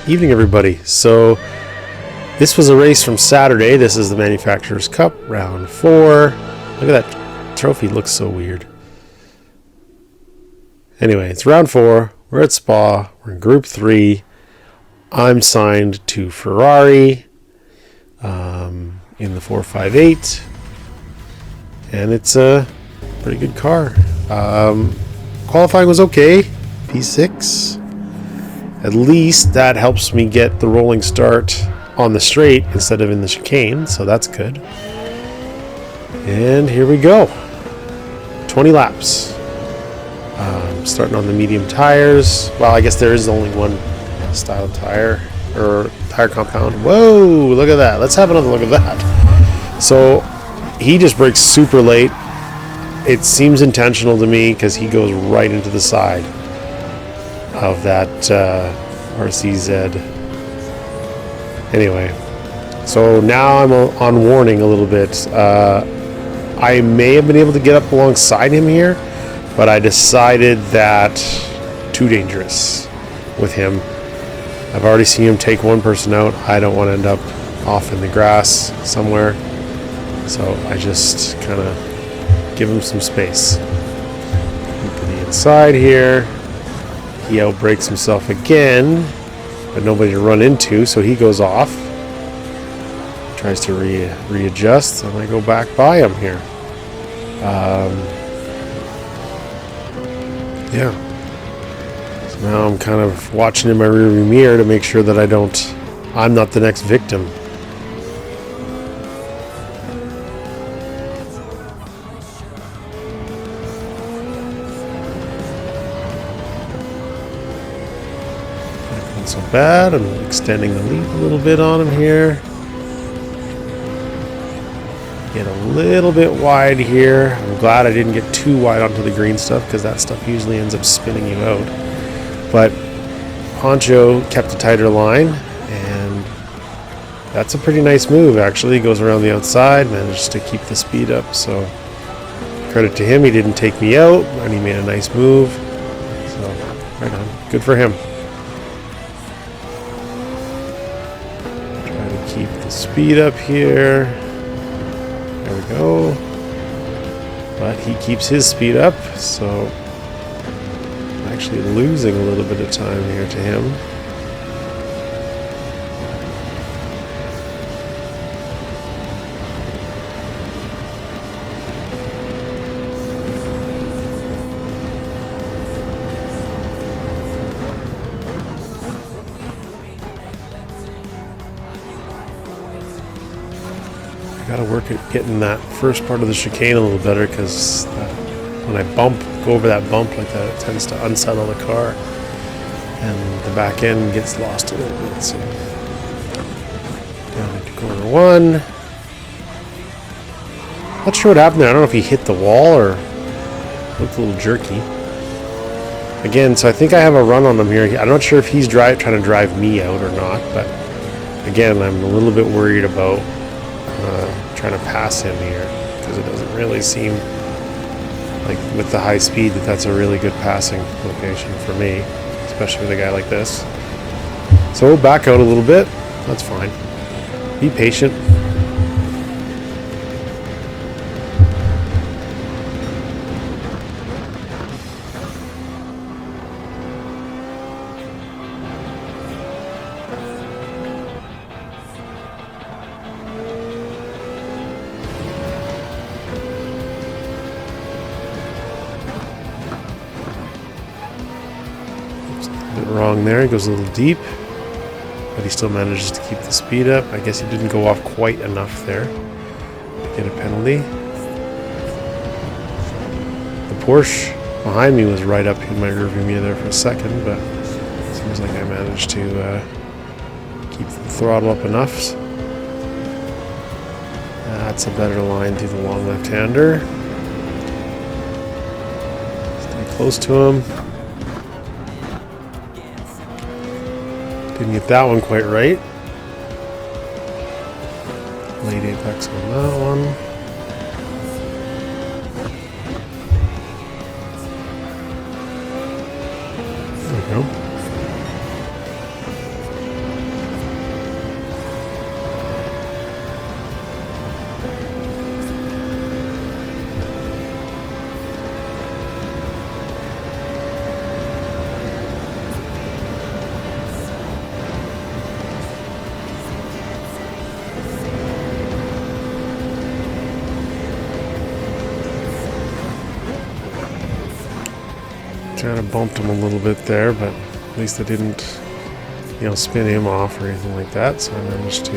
Evening, everybody. So this was a race from Saturday. This is the Manufacturers Cup, round 4. Look at that trophy, looks so weird. Anyway, it's round 4. We're at Spa. We're in Group 3. I'm signed to Ferrari in the 458, and it's a pretty good car. Qualifying was okay, P6. At least that helps me get the rolling start on the straight instead of in the chicane, so that's good. And here we go. 20 laps. Starting on the medium tires. Well, I guess there is only one style tire, or tire compound. Whoa, look at that. Let's have another look at that. So he just brakes super late. It seems intentional to me because he goes right into the side of that RCZ. Anyway, so now I'm on warning a little bit. I may have been able to get up alongside him here, but I decided that too dangerous with him. I've already seen him take one person out. I don't want to end up off in the grass somewhere, so I just kind of give him some space. To the inside here. He outbrakes himself again, but nobody to run into, so he goes off. Tries to readjust, and I go back by him here. Yeah. So now I'm kind of watching in my rearview mirror to make sure that I'm not the next victim. Not so bad. I'm extending the lead a little bit on him here. Get a little bit wide here. I'm glad I didn't get too wide onto the green stuff because that stuff usually ends up spinning you out. But Poncho kept a tighter line, and that's a pretty nice move actually. He goes around the outside, managed to keep the speed up, so credit to him. He didn't take me out, and he made a nice move. So right on. Good for him. Try to keep the speed up here. There we go. But he keeps his speed up, so I'm actually losing a little bit of time here to him. Gotta work at getting that first part of the chicane a little better, because when I go over that bump like that, it tends to unsettle the car and the back end gets lost a little bit. So down into corner 1. Not sure what happened there. I don't know if he hit the wall or looked a little jerky. Again, so I think I have a run on him here. I'm not sure if he's trying to drive me out or not, but again, I'm a little bit worried about trying to pass him here, because it doesn't really seem like with the high speed that's a really good passing location for me, especially with a guy like this. So we'll back out a little bit. That's fine. Be patient. Wrong there, he goes a little deep, but he still manages to keep the speed up. I guess he didn't go off quite enough there to get a penalty. The Porsche behind me was right up in my rearview mirror there for a second, but it seems like I managed to keep the throttle up enough. That's a better line through the long left-hander. Stay close to him. Didn't get that one quite right. Late apex on that one. There we go. Kind of bumped him a little bit there, but at least I didn't, spin him off or anything like that. So I managed to,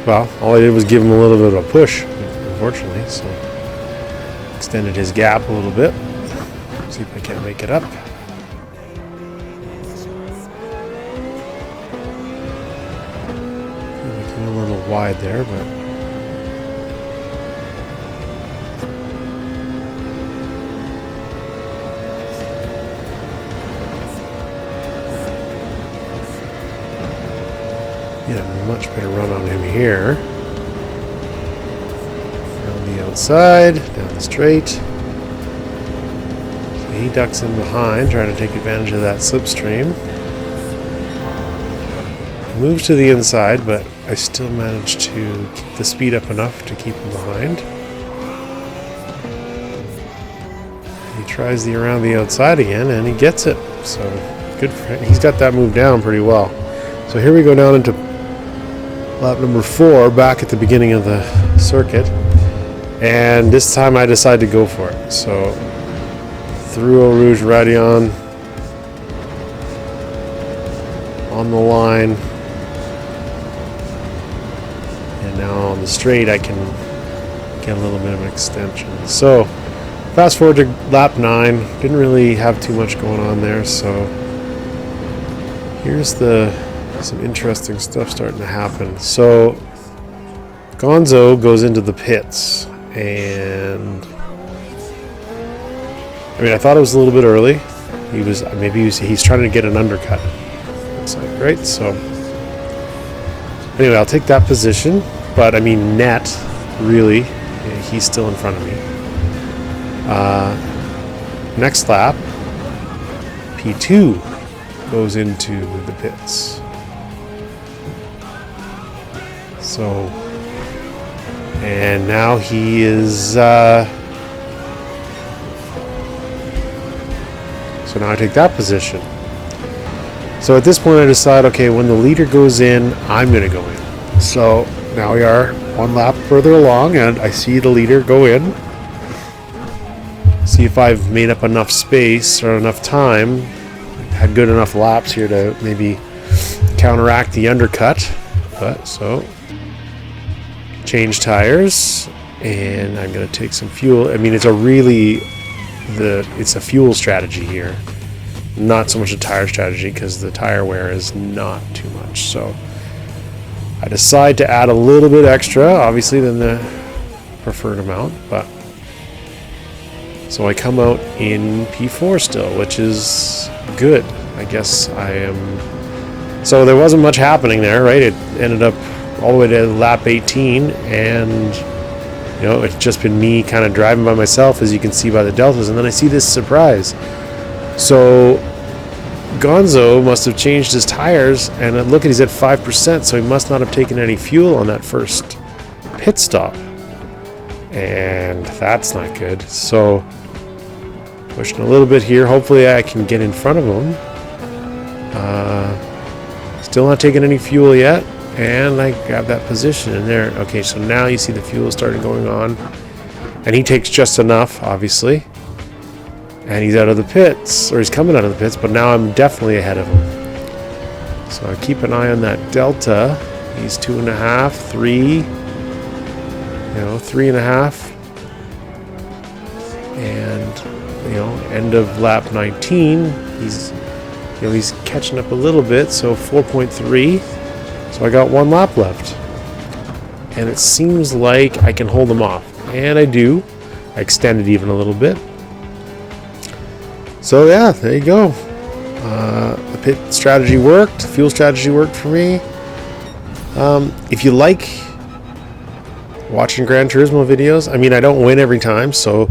well, all I did was give him a little bit of a push, unfortunately. So extended his gap a little bit. See if I can't make it up. A little wide there, but yeah, much better run on him here. Down the outside, down the straight. So he ducks in behind, trying to take advantage of that slipstream. Moves to the inside, but I still managed to keep the speed up enough to keep him behind. He tries the around the outside again, and he gets it. So good for him. He's got that move down pretty well. So here we go down into lap number 4, back at the beginning of the circuit. And this time I decided to go for it. So through Eau Rouge Radion on the line. Now on the straight I can get a little bit of an extension. So fast forward to lap 9. Didn't really have too much going on there. So here's some interesting stuff starting to happen. So Gonzo goes into the pits, and I thought it was a little bit early. He's trying to get an undercut. Looks like, right? So anyway, I'll take that position. But net, really, he's still in front of me. Next lap, P2 goes into the pits. So, and now he is, so now I take that position. So at this point I decide, okay, when the leader goes in, I'm going to go in. So now we are one lap further along, and I see the leader go in. See if I've made up enough space or enough time, had good enough laps here to maybe counteract the undercut. But so change tires, and I'm going to take some fuel. It's a fuel strategy here, not so much a tire strategy, because the tire wear is not too much. So I decide to add a little bit extra, obviously, than the preferred amount, but so I come out in P4 still, which is good. I guess I am. So there wasn't much happening there, right? It ended up all the way to lap 18, and it's just been me kind of driving by myself, as you can see by the deltas, and then I see this surprise. So Gonzo must have changed his tires, and look, he's at 5%, so he must not have taken any fuel on that first pit stop, and that's not good. So pushing a little bit here, hopefully I can get in front of him. Still not taking any fuel yet, and I grab that position in there. Okay, so now you see the fuel started going on, and he takes just enough, obviously. And he's out of the pits, or he's coming out of the pits, but now I'm definitely ahead of him. So I keep an eye on that delta. He's 2.5, 3, 3.5. And, end of lap 19, he's catching up a little bit, so 4.3. So I got 1 lap left. And it seems like I can hold him off. And I do. I extended even a little bit. So yeah, there you go. The pit strategy worked. The fuel strategy worked for me. If you like watching Gran Turismo videos, I don't win every time, so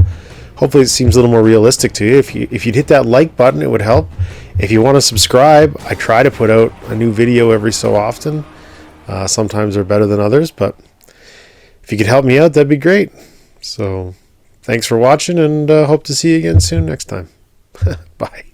hopefully it seems a little more realistic to you. If you'd hit that like button, it would help. If you want to subscribe, I try to put out a new video every so often. Sometimes they're better than others, but if you could help me out, that'd be great. So thanks for watching, and hope to see you again soon next time. Bye.